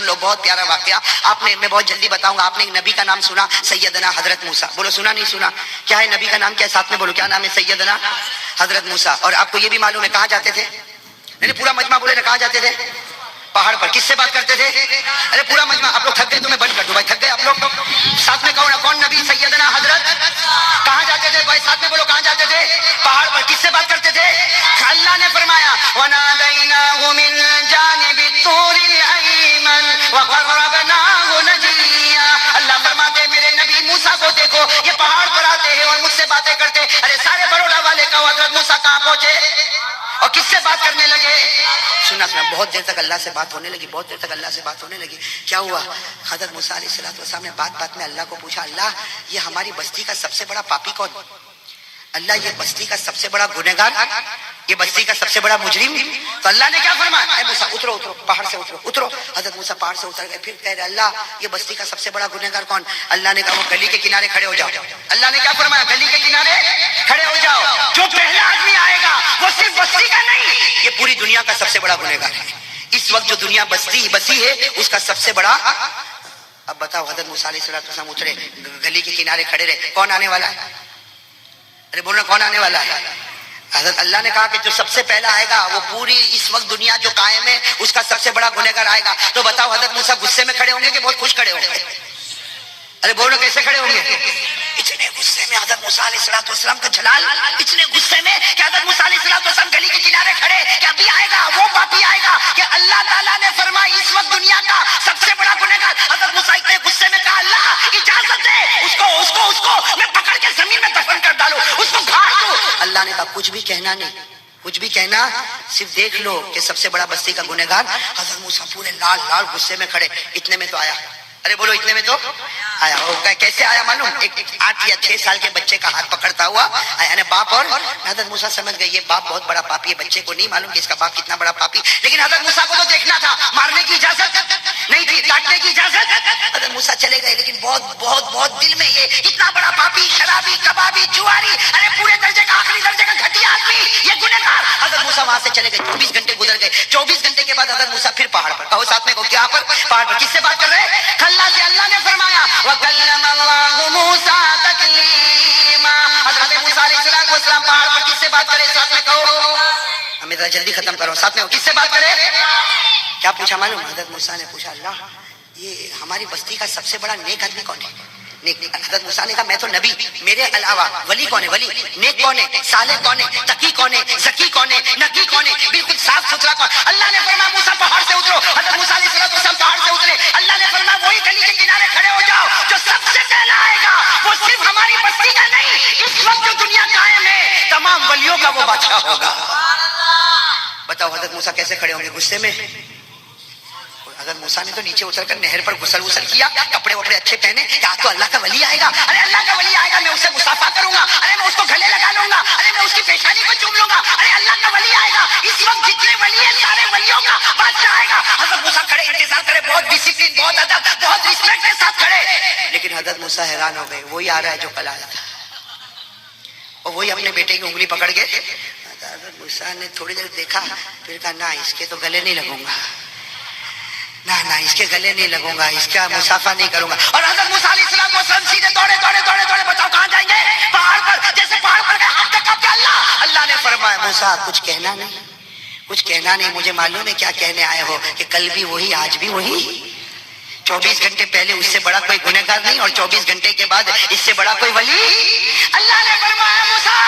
سن لو, بہت پیارا واقعہ. آپ نے, میں بہت جلدی بتاؤں گا, آپ نے ایک نبی کا نام سنا, سیدنا حضرت موسیٰ. بولو سنا نہیں سنا؟ کیا ہے نبی کا نام, کیا ساتھ میں بولو, کیا نام ہے؟ سیدنا حضرت موسیٰ. اور آپ کو یہ بھی معلوم ہے کہاں جاتے تھے؟ نہیں پورا مجمع بولے نا, کہاں جاتے تھے؟ پہاڑ پر. کس سے بات کرتے تھے؟ ارے پورا مجمع. آپ لوگ تھک گئے تو میں بند کر دوں بھائی, تھک گئے آپ لوگ. ساتھ میں کہو نا, کون نبی؟ سیدنا حضرت. کہاں جاتے تھے بھائی, ساتھ میں بولو, کہاں جاتے تھے؟ پہاڑ پر. کس سے بات کرتے تھے؟ اللہ نے فرمایا وَنَادَيْنَاهُ مِن جَانِبِ الطُّورِ الْأَيْمَنِ وَقَرَّبْنَاهُ نَجِيًّا. اللہ فرماتے میرے نبی موسیٰ کو دیکھو, یہ پہاڑ پر آتے ہیں اور مجھ سے باتیں کرتے. ارے سارے بروڑا والے کہو حضرت موسیٰ کہاں پہنچے اور کس سے بات کرنے لگے؟ سنا سنا, بہت دیر تک اللہ سے بات ہونے لگی, بہت دیر تک اللہ سے بات ہونے لگی. کیا ہوا؟ حضرت موسیٰ علیہ السلام نے بات بات میں اللہ کو پوچھا, اللہ یہ ہماری بستی کا سب سے بڑا پاپی کون؟ اللہ یہ بستی کا سب سے بڑا گنہگار, یہ بستی کا سب سے بڑا مجرم. تو اللہ نے کیا فرمایا؟ اے موسیٰ اترو اترو, پہاڑ سے اترو اترو. حضرت موسیٰ پہاڑ سے اتر گئے. پھر کہہ رہے اللہ یہ بستی کا سب سے بڑا گنہگار کون؟ اللہ نے کہا وہ گلی کے کنارے کھڑے ہو جاؤ. اللہ نے کیا فرمایا؟ گلی کے کنارے کھڑے ہو جاؤ. جو پہلا آدمی آئے گا وہ صرف بستی کا نہیں, یہ پوری دنیا کا سب سے بڑا گنہگار ہے. اس وقت جو دنیا بسی ہے اس کا سب سے بڑا. اب بتاؤ, حضرت موسیٰ علیہ السلام اترے, گلی کے کنارے کھڑے رہے, کون آنے والا ہے؟ ارے بولنا, کون آنے والا ہے؟ حضرت اللہ نے کہا کہ جو سب سے پہلا آئے گا وہ پوری اس وقت دنیا جو قائم ہے اس کا سب سے بڑا گنہگار آئے گا. تو بتاؤ حضرت موسیٰ غصے میں کھڑے ہوں گے کہ بہت خوش کھڑے ہوں گے؟ ارے بولو کیسے کھڑے ہوں گے؟ اتنے غصے میں حضرت موسیٰ علیہ السلام کا جلال, اتنے غصے میں کہ حضرت موسیٰ علیہ السلام گلی کے کنارے کھڑے کہ ابھی آئے گا وہ پاپی آئے گا کہ اللہ تعالیٰ نے فرمایا اس وقت دنیا کا سب سے بڑا گنہگار. حضرت موسیٰ اتنے غصے میں کہا اللہ اجازت دے اس کو میں پکڑ کے زمین میں دفن کر ڈالوں, اس کو گھاڑ دوں. اللہ نے کہا کچھ بھی کہنا نہیں, کچھ بھی کہنا, صرف دیکھ لو کہ سب سے بڑا بستی کا گنہگار. حضرت موسیٰ پورے لال لال غصے میں کھڑے. اتنے میں تو آیا, ارے بولو اتنے میں تو آیا. کیسے آیا معلوم؟ ایک 8 یا 6 سال کے بچے کا ہاتھ پکڑتا ہوا یعنی باپ. اور حضرت موسیٰ سمجھ گئے یہ باپ بہت بڑا پاپی ہے, بچے کو نہیں معلوم کہ اس کا باپ کتنا بڑا پاپی. لیکن حضرت موسیٰ کو تو دیکھنا تھا, مارنے کی اجازت نہیں تھی, کاٹنے کی اجازت. حضرت موسیٰ چلے گئے, لیکن بہت بہت بہت دل میں یہ اتنا بڑا پاپی, شرابی, کبابی, جواری, ارے پورے درجے کا, آخری درجے کا گھٹیا آدمی, یہ گنہگار. حضرت موسیٰ وہاں سے چلے گئے. 24 گھنٹے گزر گئے. 24 گھنٹے کے بعد حضرت موسیٰ پھر پہاڑ پر. کہو ساتھ میں کو, کیا پر؟ پہاڑ پر. کس سے بات کر رہے ہیں؟ اللہ سے. اللہ نے فرمایا وَكَلَّمَ اللَّهُ مُوسَىٰ تَكْلِيمًا. حضرت موسیٰ علیہ السلام پہاڑ پر کس سے بات کرے؟ ساتھ میں کہو, ہمیں ذرا جلدی ختم کرو, ساتھ میں کس سے بات کرے؟ کیا پوچھا معلوم؟ حضرت موسیٰ نے پوچھا اللہ یہ ہماری بستی کا سب سے بڑا نیک آدمی کون ہے؟ حضرت موسیٰ نے کہا میں تو نبی, میرے علاوہ ولی کون ہے؟ ولی. نیک کون ہے؟ صالح کون ہے؟ تقی کون ہے؟ زکی کون ہے؟ نقی کون ہے؟ بالکل صاف ستھرا کون؟ اللہ نے فرمایا موسیٰ پہاڑ سے اترو. حضرت موسیٰ علیہ السلام پہاڑ سے اترے. اللہ نے فرمایا وہی گلی کے کنارے کھڑے ہو جاؤ, جو سب سے پہلا آئے گا وہ صرف ہماری بستی کا نہیں, اس وقت جو دنیا قائم ہے تمام ولیوں کا وہ بادشاہ ہوگا. بتاؤ حضرت موسیٰ کیسے کھڑے ہوں گے غصے میں؟ حضرت موسیٰ نے تو نیچے اتر کر نہر پر غسل کیا, کپڑے وپڑے اچھے پہنے, یا تو اللہ کا ولی آئے گا, ارے اللہ کا ولی آئے گا, میں اسے مصافحہ کروں گا, ارے میں اس کو گلے لگا لوں گا, ارے میں اس کی پیشانی کو چوم لوں گا, ارے اللہ کا ولی آئے گا. اس وقت جتنے ولی ہیں سارے ولیوں کا بادشاہ آئے گا. حضرت موسیٰ کھڑے, انتظار کرے, بہت ڈسپلن, بہت ادب, بہت رسپیکٹ کے ساتھ کھڑے. لیکن حضرت موسیٰ حیران ہو گئے, وہی آ رہا ہے جو کل آیا تھا, اور وہی اپنے بیٹے کی انگلی پکڑ کے. حضرت موسیٰ نے تھوڑی دیر دیکھا, پھر کہا نہ اس کے تو گلے نہیں لگوں گا, نہ اس کے گلے نہیں لگوں گا, اس کا مصافحہ نہیں کروں گا. اور حضرت موسیٰ علیہ السلام سیدھے دوڑے, بتاؤ کہاں جائیں گے؟ پہاڑ پر. جیسے پہاڑ پر گئے ہاتھ تک اللہ نے فرمایا موسیٰ کچھ کہنا نہیں, کچھ کہنا نہیں, مجھے معلوم ہے کیا کہنے آئے ہو, کہ کل بھی وہی آج بھی وہی. 24 گھنٹے پہلے اس سے بڑا کوئی گنہگار نہیں, اور 24 گھنٹے کے بعد اس سے بڑا کوئی ولی. اللہ نے فرمایا موسیٰ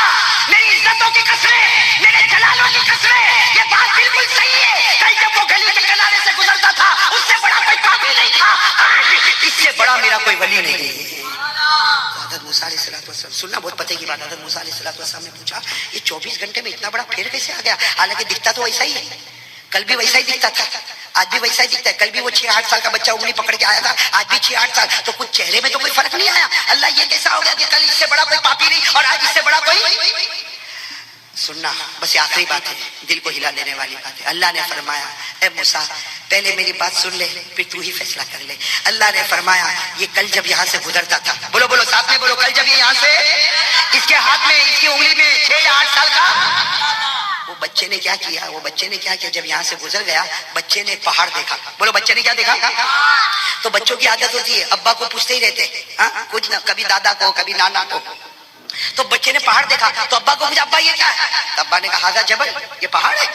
میری عزتوں کی قسمیں, میرے جلالوں کی قسمیں, یہ بات بالکل صحیح ہے. کل جب وہ گلی کے کنارے سے گزرتا تھا اس سے بڑا کوئی پاپی نہیں تھا, آج اس سے بڑا میرا کوئی ولی نہیں. حضرت موسیٰ علیہ السلام, سننا بہت پتے کی بات, حضرت موسیٰ علیہ السلام نے پوچھا یہ 24 گھنٹے میں اتنا بڑا پھیر کیسے آ گیا؟ حالانکہ دکھتا تو ویسا ہی ہے, کل بھی ویسا ہی دکھتا تھا, آج بھی ویسا ہی دکھتا ہے. کل بھی وہ 6-8 سال کا بچہ انگلی پکڑ کے آیا تھا, آج بھی 6-8 سال, تو کچھ چہرے میں تو کوئی فرق نہیں آیا. اللہ یہ کیسا ہو گیا کہ کل اس سے بڑا کوئی پاپی نہیں اور آج اس سے بڑا کوئی. سننا بس آخری بات ہے, دل کو ہلا دینے والی بات ہے. اللہ نے فرمایا اے موسیٰ پہلے میری بات سن لے, پھر تو ہی فیصلہ کر لے. اللہ نے فرمایا یہ کل جب یہاں سے گزرتا تھا, بولو ساتھ میں بولو, کل جب یہ یہاں سے, اس کے ہاتھ میں, اس کی انگلی میں 6 یا 8 سال کا, وہ بچے نے کیا کیا؟ وہ بچے نے کیا کیا؟ جب یہاں سے گزر گیا بچے نے پہاڑ دیکھا. بولو بچے نے کیا دیکھا؟ تو بچوں کی عادت ہوتی ہے ابا کو پوچھتے ہی رہتے ہاں کچھ نہ, کبھی دادا کو کبھی نانا کو. تو بچے نے پہاڑ دیکھا تو ابا کو پوچھا ابا یہ کیا ہے؟ تو ابا نے کہا ہاذا جبل, یہ پہاڑ ہے.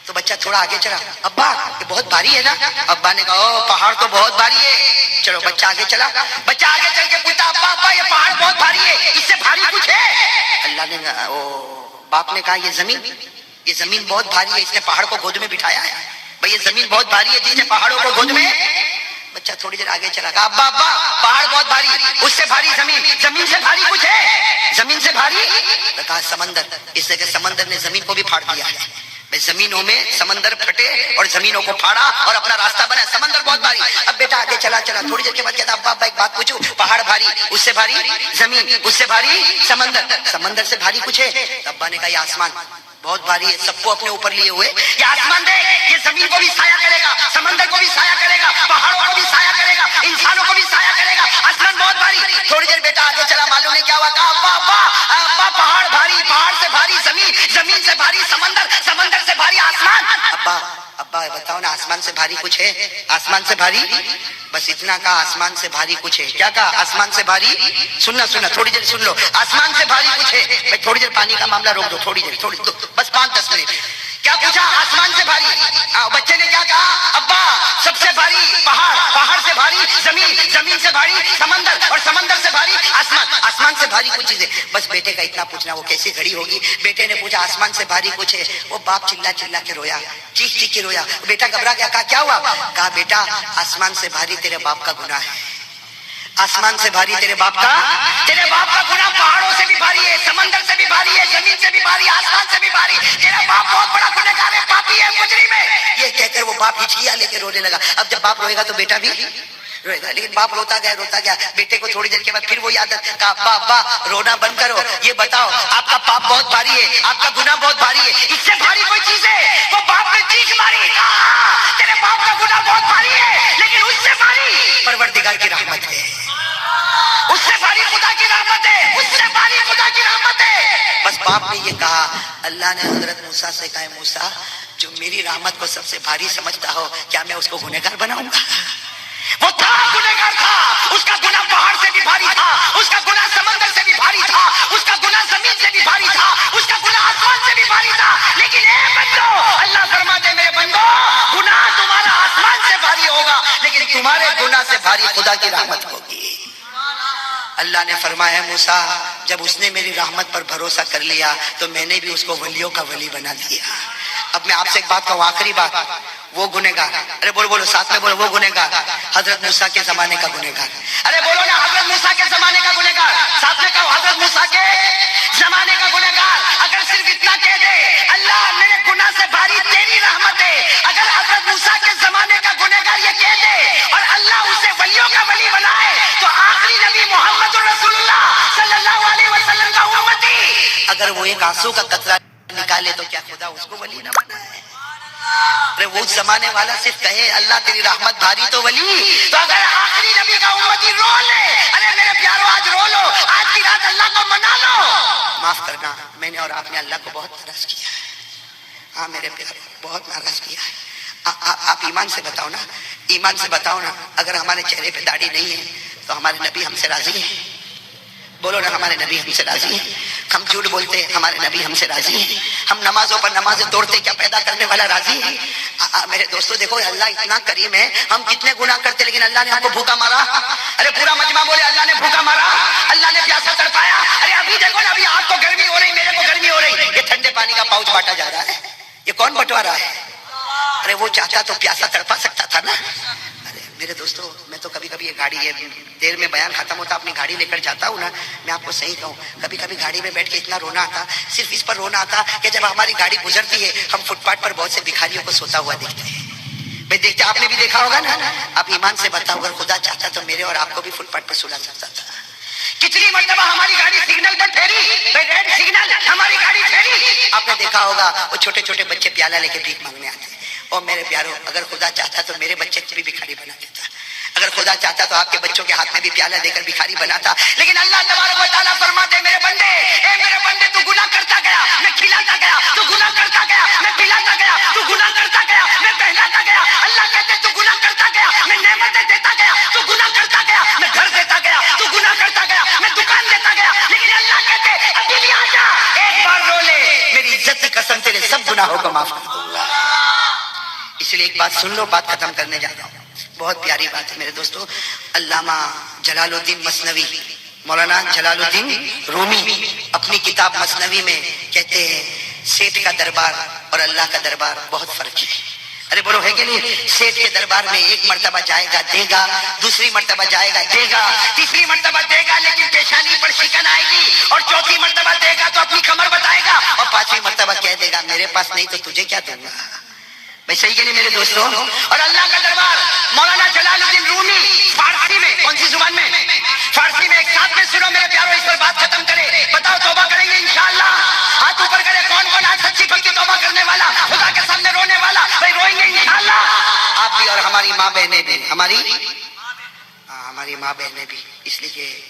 تو بچہ تھوڑا آگے چلا, ابا یہ بہت بھاری ہے نا؟ ابا نے کہا او پہاڑ تو بہت بھاری ہے. چلو بچہ آگے چلا, بچہ آگے چل کے پوچھتا ابا ابا یہ پہاڑ بہت بھاری ہے, اس سے بھاری کچھ ہے؟ اللہ نے کہا باپ نے کہا یہ زمین بہت بھاری ہے, اس نے پہاڑ کو گود میں بٹھایا ہے. بھائی یہ زمین بہت بھاری ہے جس نے پہاڑوں کو گود میں. بچہ تھوڑی دیر آگے چلا, کہا ابا ابا پہاڑ بہت بھاری, اس سے بھاری زمین سے بھاری کچھ ہے؟ زمین سے بھاری؟ کہا سمندر, اس لیے کہ سمندر نے زمین کو بھی پھاڑ دیا ہے. زمینوں میں سمندر پھٹے اور زمینوں کو پھاڑا اور اپنا راستہ بنا, سمندر بہت بھاری. اب بیٹا آگے چلا تھوڑی دیر کے بعد کہتا ابا ابا ایک بات پوچھوں, پہاڑ بھاری, اس سے بھاری زمین, اس سے بھاری سمندر سے بھاری کچھ ہے؟ ابا نے کہا یہ آسمان بہت بھاری ہے, سب کو اپنے اوپر لیے ہوئے. یہ آسمان دیکھ, یہ زمین کو بھی سایہ کرے گا, سمندر کو بھی سایہ کرے گا, پہاڑوں کو بھی سایہ کرے گا, انسانوں کو بھی سایہ کرے گا. آسمان بہت بھاری. تھوڑی دیر بیٹا آگے چلا, معلوم نہیں کیا ہوا, کہا ابا ابا ابا پہاڑ بھاری, پہاڑ سے بھاری زمین, زمین سے بھاری سمندر, سمندر سے بھاری آسمان. ابا ابا بتاؤ نا آسمان سے بھاری کچھ ہے؟ آسمان سے بھاری بس اتنا کہا, آسمان سے بھاری کچھ ہے. کیا کہا؟ آسمان سے بھاری. سننا تھوڑی دیر سن لو, آسمان سے بھاری کچھ ہے. بھائی تھوڑی دیر پانی کا معاملہ روک دو, تھوڑی دیر بس 5-10 منٹ. کیا پوچھا؟ آسمان سے بھاری. بچے نے کیا کہا؟ ابا سب سے بھاری پہاڑ, پہاڑ سے بھاری زمین, زمین سے بھاری سمندر, اور سمندر سے بھاری آسمان, آسمان سے بھاری کچھ چیزیں. بس بیٹے کا اتنا پوچھنا, وہ کیسی گھڑی ہوگی. بیٹے نے پوچھا آسمان سے بھاری کچھ ہے. وہ باپ چلا کے رویا, چیخ کے رویا. بیٹا گھبرا گیا, کہا کیا ہوا؟ کہا بیٹا آسمان سے بھاری تیرے باپ کا گناہ ہے. آسمان سے بھاری تیرے باپ کا گناہ پہاڑوں سے بھی بھاری ہے, سمندر سے بھی بھاری ہے, زمین سے بھی بھاری, آسمان سے بھی بھاری. تیرا باپ بہت بڑا گنہگار ہے, پاپی ہے, مجرم ہے. یہ کہہ کر وہ باپ ہچکیاں لے کے رونے لگا. اب جب باپ روئے گا تو بیٹا بھی روئے گا, لیکن باپ روتا گیا. بیٹے کو تھوڑی دیر کے بعد پھر وہی عادت, کہا ابا ابا رونا بند کرو, یہ بتاؤ آپ کا پاپ بہت بھاری ہے, آپ کا گناہ بہت بھاری ہے, اس سے بھاری کوئی چیز ہے؟ وہ باپ نے چیخ ماری, کہا تیرے باپ کا گناہ بہت بھاری ہے, لیکن اس سے بھاری پروردگار کی رحمت ہے, اس سے بھاری خدا کی رحمت ہے, اس سے بھاری خدا کی رحمت ہے. بس باپ نے یہ کہا. اللہ نے حضرت موسیٰ سے کہا موسیٰ جو میری رحمت کو سب سے بھاری سمجھتا ہو, کیا میں اس کو گنہگار بناؤں گا؟ وہ تھا گنہگار تھا, اس کا گناہ پہاڑ سے بھی بھاری تھا, اس کا گناہ سمندر سے بھی بھاری تھا, اس کا گناہ زمین سے بھی بھاری تھا, اس کا گناہ آسمان سے بھی بھاری تھا. لیکن اے بندو, اللہ فرماتے میرے بندو گناہ تمہارا آسمان سے بھاری ہوگا, لیکن تمہارے گناہ سے بھاری خدا کی رحمت ہوگی. اللہ نے فرمایا موسیٰ جب اس نے میری رحمت پر بھروسہ کر لیا تو میں نے بھی اس کو ولیوں کا ولی بنا دیا. اب میں آپ سے ایک بات کہوں, آخری بات, وہ گنہگار, ارے بولو ساتھ میں بولو, وہ گنہگار حضرت موسیٰ کے زمانے کا گنہگار, ارے بولو نا حضرت موسیٰ کے زمانے کا گنہگار, ساتھ میں کہو حضرت موسیٰ کے زمانے کا گنہگار. اگر صرف اتنا کہہ دے اللہ میرے گناہ سے بھاری تیری رحمت ہے, اگر حضرت موسیٰ کے زمانے کا گنہگار یہ کہہ دے اور اللہ اسے ولیوں کا ولی بنائے, تو آخری نبی محمد رسول اللہ صلی اللہ علیہ وسلم کا امتی اگر وہ ایک آنسو کا قطرہ نکالے تو کیا خدا اس کو ولی نہ بنائے؟ ارے وہ زمانے والا صرف کہے اللہ تیری رحمت بھاری تو ولی, تو اگر آخری نبی کا امتی رو لے, ارے میرے پیارو آج رو لو, آج کی رات اللہ کو منا لو. معاف کرنا میں نے اور آپ نے اللہ کو بہت ناراض کیا ہے. ہاں میرے پیارو بہت ناراض کیا ہے. آپ ایمان سے بتاؤ نا, ایمان سے بتاؤ نا, اگر ہمارے چہرے پہ داڑھی نہیں ہے تو ہمارے نبی ہم سے راضی ہیں؟ بولو نا ہمارے نبی ہم سے راضی ہیں. ہم جھوٹ بولتے ہمارے نبی ہم سے راضی ہیں. ہم نمازوں پر نمازیں توڑتے کیا پیدا کرنے والا راضی ہے؟ میرے دوستو دیکھو اللہ اتنا کریم ہے, ہم کتنے گناہ کرتے لیکن اللہ نے ہم کو بھوکا مارا. ارے پورا مجمع بولے اللہ نے بھوکا مارا, اللہ نے پیاسا تڑپایا. ارے ابھی دیکھو نا, ابھی آپ کو گرمی ہو رہی, میرے کو گرمی ہو رہی, یہ ٹھنڈے پانی کا پاؤچ بانٹا جا رہا ہے, یہ کون بٹوا رہا ہے؟ ارے وہ چاہتا تو پیاسا تڑپا سکتا تھا نا. میرے دوستو میں تو کبھی کبھی یہ گاڑی ہے دیر میں بیان ختم ہوتا اپنی گاڑی لے کر جاتا ہوں نا, میں آپ کو صحیح کہوں کبھی کبھی گاڑی میں بیٹھ کے اتنا رونا آتا, صرف اس پر رونا آتا کہ جب ہماری گاڑی گزرتی ہے ہم فٹ پاتھ پر بہت سے بھکاریوں کو سوتا ہوا دیکھتے ہیں. میں دیکھتے, آپ نے بھی دیکھا ہوگا نا. آپ ایمان سے بتاؤ اگر خدا چاہتا تو میرے اور آپ کو بھی فٹ پاتھ پر سلا سکتا تھا. کتنی مرتبہ ہماری گاڑی سگنل پر ٹھہری, ریڈ سگنل, ہماری گاڑی ٹھہری, آپ نے دیکھا ہوگا وہ چھوٹے چھوٹے بچے پیالہ لے کے بھیک مانگنے آتے ہیں. اور میرے پیارو اگر خدا چاہتا تو میرے بچے کو بھی بھکاری بنا دیتا. اگر خدا چاہتا تو آپ کے بچوں کے ہاتھ میں بھی پیالہ دے کر بھکاری بناتا، لیکن اللہ تبارک و تعالیٰ فرماتے میرے بندے، اے میرے بندے تو گناہ کرتا گیا، میں کھلاتا گیا، تو گناہ کرتا گیا، میں پلاتا گیا، تو گناہ کرتا گیا، میں پہناتا گیا۔ اللہ کہتے تو گناہ کرتا گیا، میں نعمتیں دیتا گیا، تو گناہ کرتا گیا، میں گھر دیتا گیا، تو گناہ کرتا گیا، میں دکان دیتا گیا، لیکن اللہ کہتے ابھی بھی آجا، ایک بار رو لے، میری عزت کی قسم تیرے سب گناہوں کو معاف کر دوں گا۔ اس لیے ایک بات سن لو، بات ختم کرنے جا رہا ہوں، بہت پیاری بات ہے میرے دوستو۔ علامہ جلال الدین مثنوی، مولانا جلال الدین رومی اپنی کتاب مثنوی میں کہتے ہیں سیٹھ کا دربار اور اللہ کا دربار بہت فرق ہے۔ ارے بولو ہے کہ نہیں؟ سیٹھ کے دربار میں ایک مرتبہ جائے گا دے گا، دوسری مرتبہ جائے گا دے گا، تیسری مرتبہ دے گا لیکن پیشانی پر شکن آئے گی، اور چوتھی مرتبہ دے گا تو اپنی کمر بتائے گا، اور پانچویں مرتبہ کہہ دے گا میرے پاس نہیں تو تجھے کیا دوں گا۔ بھائی صحیح کہ نہیں میرے دوستوں؟ اور اللہ کا دربار مولانا جلال الدین رومی فارسی میں، کون سی زبان میں؟ فارسی میں۔ ایک ساتھ میں سنو میرے پیارو، اس پر بات ختم کرے، بتاؤ توبہ کریں گے انشاءاللہ؟ ہاتھ اوپر کرے، کون کون آج سچی پکی توبہ کرنے والا، خدا کے سامنے رونے والا؟ بھائی روئیں گے انشاءاللہ آپ بھی اور ہماری ماں بہنیں بھی، ہماری ماں بہنیں بھی، اس لیے کہ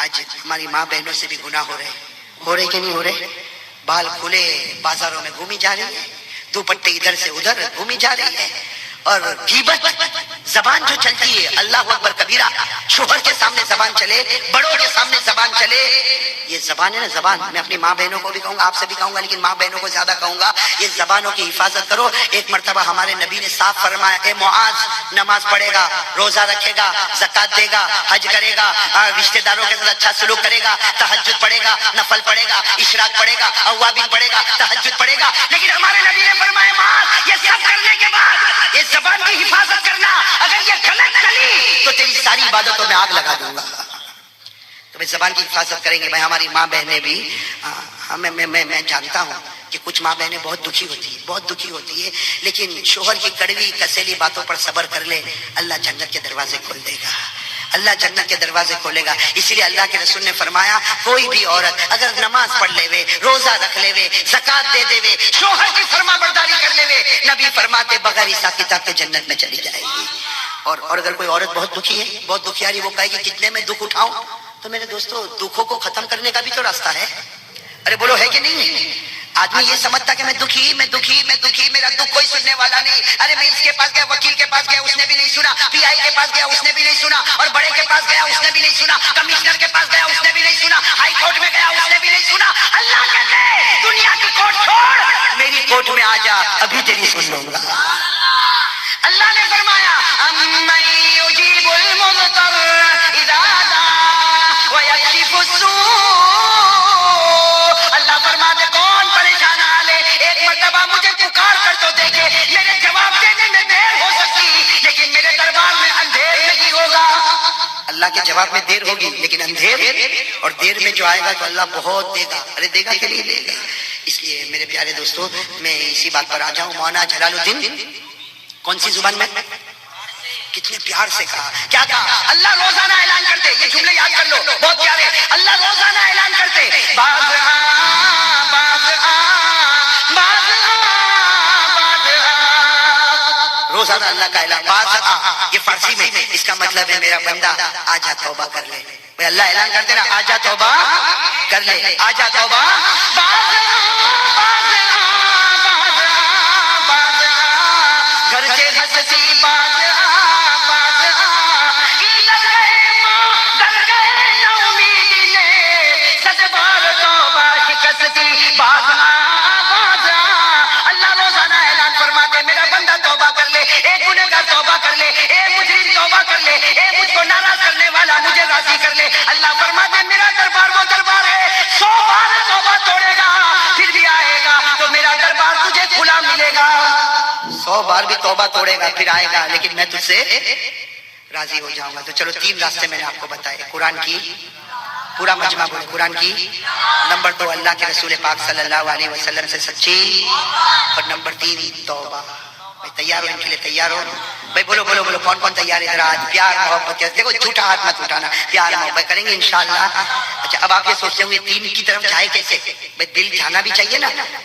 آج ہماری ماں بہنوں سے بھی گناہ ہو رہے کہ نہیں ہو رہے؟ بال کھلے بازاروں میں گھومی جا رہی ہے، دوپٹے ادھر سے ادھر گھومی جا رہی ہے، اور غیبت زبان جو چلتی ہے، اللہ اکبر کبیرہ، شوہر کے سامنے زبان چلے، بڑوں کے سامنے زبان چلے، یہ زبان ہے نا زبان، میں اپنی ماں بہنوں کو بھی کہوں گا، آپ سے بھی کہوں گا، لیکن ماں بہنوں کو زیادہ کہوں گا، یہ زبانوں کی حفاظت کرو۔ ایک مرتبہ ہمارے نبی نے صاف فرمایا، اے معاذ، نماز پڑھے گا، روزہ رکھے گا، زکات دے گا، حج کرے گا، رشتہ داروں کے ساتھ اچھا سلوک کرے گا، تہجد پڑھے گا، نفل پڑھے گا، اشراق پڑھے گا، اوابین پڑھے گا، تہجد پڑھے گا، لیکن ہمارے نبی نے فرمایا معاذ، یہ سب کرنے کے بعد یہ زبان کی حفاظت کرنا، اگر یہ غلط چلی تو تیری ساری عبادتوں میں آگ لگا دوں گا۔ تو بھائی زبان کی حفاظت کریں گے۔ بھائی ہماری ماں بہنیں بھی، میں جانتا ہوں کہ کچھ ماں بہنیں بہت دکھی ہوتی ہے، لیکن شوہر کی کڑوی کسیلی باتوں پر صبر کر لے، اللہ جنت کے دروازے کھول دے گا، اللہ جنت کے دروازے کھولے گا۔ اسی لیے اللہ کے رسول نے فرمایا کوئی بھی عورت اگر نماز پڑھ لے وے، روزہ رکھ لے وے، زکات دے دے وے، شوہر کی فرما برداری کر لے وے، نبی فرماتے بغیر حساب کتاب کے جنت میں چلی جائے گی۔ اور اگر کوئی عورت بہت دکھی ہے، بہت دکھیاری، وہ کہے کہ کتنے میں دکھ اٹھاؤں، تو میرے دوستو دکھوں کو ختم کرنے کا بھی تو راستہ ہے۔ ارے بولو ہے کہ نہیں؟ آدمی یہ سمجھتا کہ میں دکھی، میرا دکھ کوئی سننے والا نہیں۔ ارے میں اس کے پاس گیا، وکیل کے پاس گیا، اس نے بھی نہیں سنا، پی آئی کے پاس گیا، اس نے بھی نہیں سنا، اور بڑے کے پاس گیا، اس نے بھی نہیں سنا، کمشنر کے پاس گیا، اس نے بھی نہیں سنا، ہائی کورٹ میں گیا، اس نے بھی نہیں سنا۔ اللہ کہتے ہیں دنیا کی کورٹ چھوڑ، میری کورٹ میں آ جا، ابھی تیری سن لوں گا۔ اللہ نے فرمایا امن یجیب المضطر اذا دعا ویکشف السوء، اللہ فرماتے کون پریشان حالے ایک مرتبہ مجھے پکار کر تو دیکھے، میرے جواب دینے میں دیر ہو سکتی لیکن میرے دربار میں اندھیر نہیں ہوگا۔ اللہ کے جواب میں دیر ہوگی لیکن اندھیر اور دیر میں جو آئے گا تو اللہ بہت دے گا۔ ارے دے گا کہ نہیں دے گا؟ اس لیے میرے پیارے دوستو میں اسی بات پر آ جاؤں۔ مولانا جلال الدین کون سی زبان میں؟ کتنے پیار سے کہا، کیا کہا؟ اللہ روزانہ اعلان کرتے، یہ جملے یاد کر لو بہت پیارے، اللہ روزانہ اعلان کرتے باز روزانہ اللہ کا اعلان، باز یہ فارسی میں، اس کا مطلب ہے میرا بندہ آجا توبہ کر لے۔ بھئی اللہ اعلان کرتے نا آجا توبہ کر لے، آجا توبہ گھر کے ہنسی باز اللہ روزانہ اعلان فرماتے میرا بندہ توبہ کر لے، ایک گنہگار توبہ کر لے، ایک مجرم توبہ کر لے، ایک مجھ کو ناراض کرنے والا مجھے راضی کر لے۔ اللہ فرماتے میرا دربار وہ دربار ہے 100 بار توبہ توڑے گا پھر بھی آئے گا تو میرا دربار تجھے کھلا ملے گا۔ 100 بار بھی توبہ توڑے گا پھر آئے گا لیکن میں تجھ سے راضی ہو جاؤں گا۔ تو چلو 3 راستے میں نے آپ کو بتائے، قرآن کی پورا مجمع بولے، قرآن کی، نمبر 2 اللہ کے رسول پاک صلی اللہ علیہ وسلم سے سچی، اور نمبر 3 توبہ۔ بھائی تیار ہو ان کے لیے؟ تیار ہو بھائی؟ بولو بولو بولو کون کون تیار ہے؟ ذرا آج پیار محبت کے دیکھو، جھوٹا ہاتھ مت اٹھانا، پیار محبت کریں گے انشاءاللہ۔ اچھا اب آپ یہ سوچتے ہوں گے 3 کی طرف جائے کیسے؟ بھائی دل جانا بھی چاہیے نا۔